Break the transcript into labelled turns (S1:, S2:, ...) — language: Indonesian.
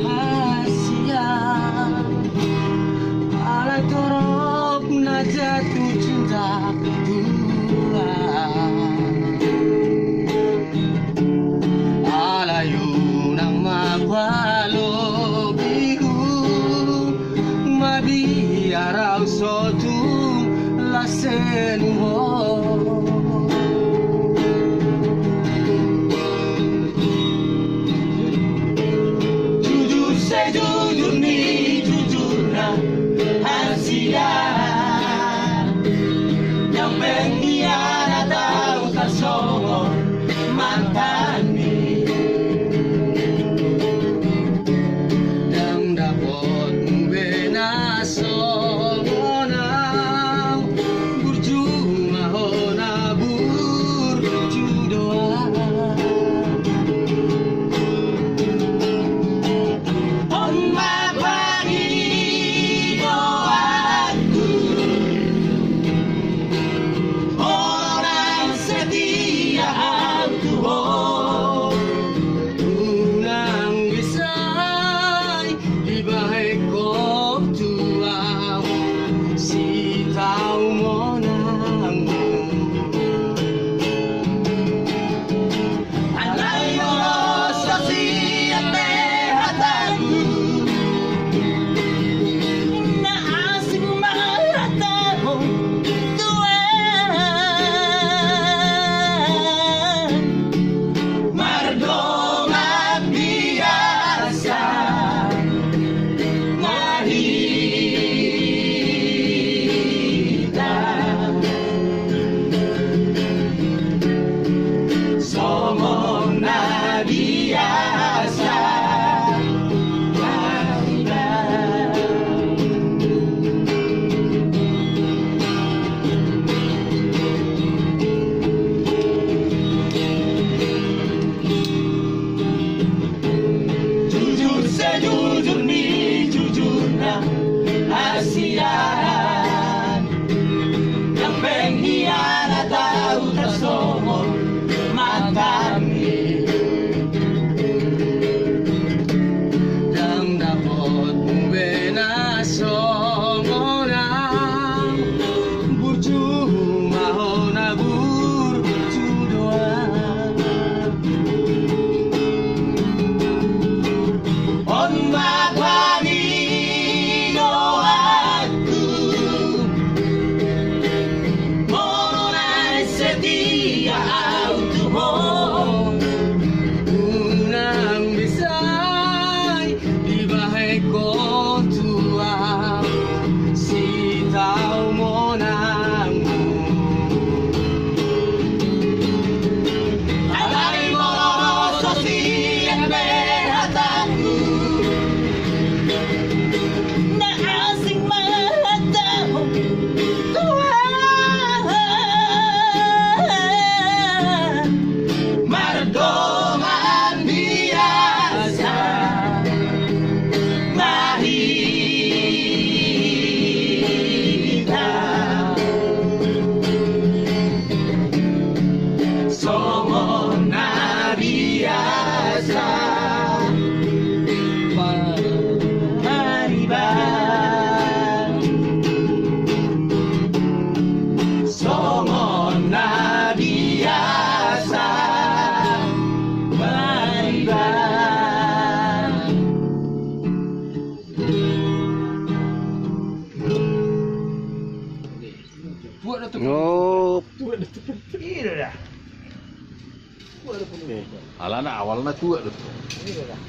S1: rahasia alai torop na jatuh cinta dua alayu nang mabalo bihu mabiarau sotu lasenuho sejujur ni jujurna hasia yang pengkhianat tahu tak songong mantan ni yang dapat membina songonang berjumlah hona berjudoa sejujur ni jujurna asian yang pengkhianat tahu tak songong mantan ni dan dapat membina songonang berjumlah hona berjudoa
S2: Oh,
S1: iya dah.
S2: alana awalnya tua tuh.
S1: Iya dah.